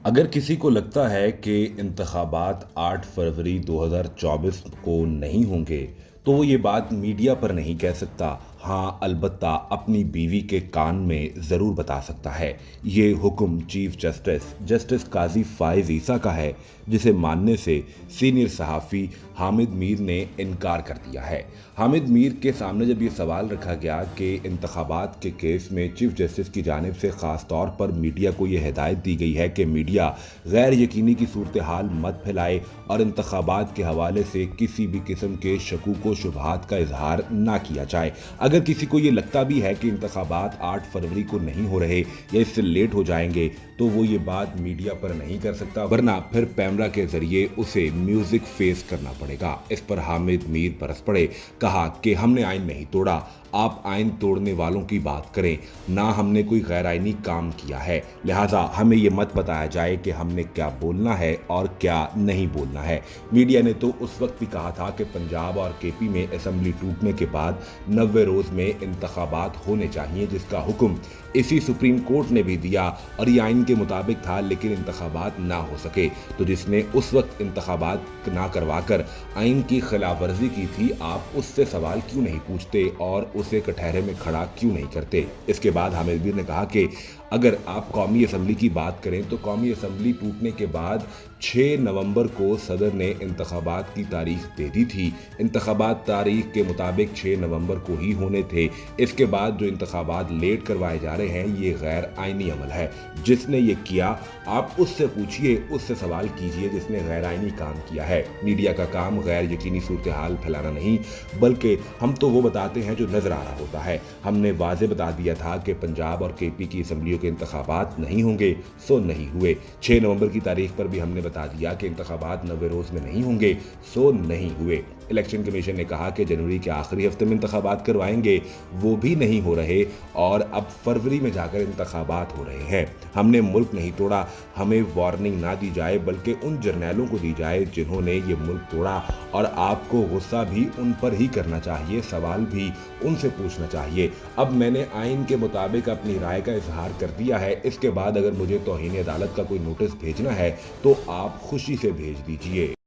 اگر کسی کو لگتا ہے کہ انتخابات 8 فروری 2024 کو نہیں ہوں گے تو وہ یہ بات میڈیا پر نہیں کہہ سکتا، ہاں البتہ اپنی بیوی کے کان میں ضرور بتا سکتا ہے۔ یہ حکم چیف جسٹس قاضی فائز عیسیٰ کا ہے، جسے ماننے سے سینئر صحافی حامد میر نے انکار کر دیا ہے۔ حامد میر کے سامنے جب یہ سوال رکھا گیا کہ انتخابات کے کیس میں چیف جسٹس کی جانب سے خاص طور پر میڈیا کو یہ ہدایت دی گئی ہے کہ میڈیا غیر یقینی کی صورتحال مت پھیلائے اور انتخابات کے حوالے سے کسی بھی قسم کے شکوک و شبہات کا اظہار نہ کیا جائے۔ اگر کسی کو یہ لگتا بھی ہے کہ انتخابات 8 فروری کو نہیں ہو رہے یا اس سے لیٹ ہو جائیں گے تو وہ یہ بات میڈیا پر نہیں کر سکتا، ورنہ پھر پیمرا کے ذریعے اسے میوزک فیس کرنا پڑے گا۔ اس پر حامد میر برس پڑے، کہا کہ ہم نے آئین نہیں توڑا، آپ آئین توڑنے والوں کی بات کریں، نہ ہم نے کوئی غیر آئینی کام کیا ہے، لہٰذا ہمیں یہ مت بتایا جائے کہ ہم نے کیا بولنا ہے اور کیا نہیں بولنا ہے۔ میڈیا نے تو اس وقت بھی کہا تھا کہ پنجاب اور کے پی میں اسمبلی ٹوٹنے کے بعد 90 روز میں انتخابات ہونے چاہیے، جس کا حکم اسی سپریم کورٹ نے بھی دیا اور یہ آئین کے مطابق تھا، لیکن انتخابات نہ ہو سکے۔ تو جس نے اس وقت انتخابات نہ کروا کر آئین کی خلاف ورزی کی تھی، آپ اس سے سوال کیوں نہیں پوچھتے اور اسے کٹہرے میں کھڑا کیوں نہیں کرتے؟ اس کے بعد حامد میر نے کہا کہ اگر آپ قومی اسمبلی کی بات کریں تو قومی اسمبلی ٹوٹنے کے بعد 6 نومبر کو صدر نے انتخابات کی تاریخ دے دی تھی۔ انتخابات تاریخ کے مطابق 6 نومبر کو ہی ہونے تھے۔ اس کے بعد جو انتخابات لیٹ کروائے جا رہے ہیں یہ غیر آئینی عمل ہے۔ جس نے یہ کیا آپ اس سے پوچھئے، اس سے سوال کیجئے جس نے غیر آئینی کام کیا ہے۔ میڈیا کا کام غیر یقینی صورتحال پھیلانا نہیں، بلکہ ہم تو وہ بتاتے ہیں جو نظر آ رہا ہوتا ہے۔ ہم نے واضح بتا دیا تھا کہ پنجاب اور کے پی کی اسمبلیوں کے انتخابات نہیں ہوں گے، سو نہیں ہوئے۔ 6 نومبر کی تاریخ پر بھی ہم نے بتا دیا کہ انتخابات 90 روز میں نہیں ہوں گے، سو نہیں ہوئے۔ الیکشن کمیشن نے کہا کہ جنوری کے آخری ہفتے میں انتخابات کروائیں گے، وہ بھی نہیں ہو رہے اور اب فروری میں جا کر انتخابات ہو رہے ہیں۔ ہم نے ملک نہیں توڑا، ہمیں وارننگ نہ دی جائے بلکہ ان جرنیلوں کو دی جائے جنہوں نے یہ ملک توڑا، اور آپ کو غصہ بھی ان پر ہی کرنا چاہیے، سوال بھی ان سے پوچھنا چاہیے۔ اب میں نے آئین کے مطابق اپنی رائے کا اظہار کر دیا ہے، اس کے بعد اگر مجھے توہین عدالت کا کوئی نوٹس بھیجنا ہے تو آپ خوشی سے بھیج دیجئے۔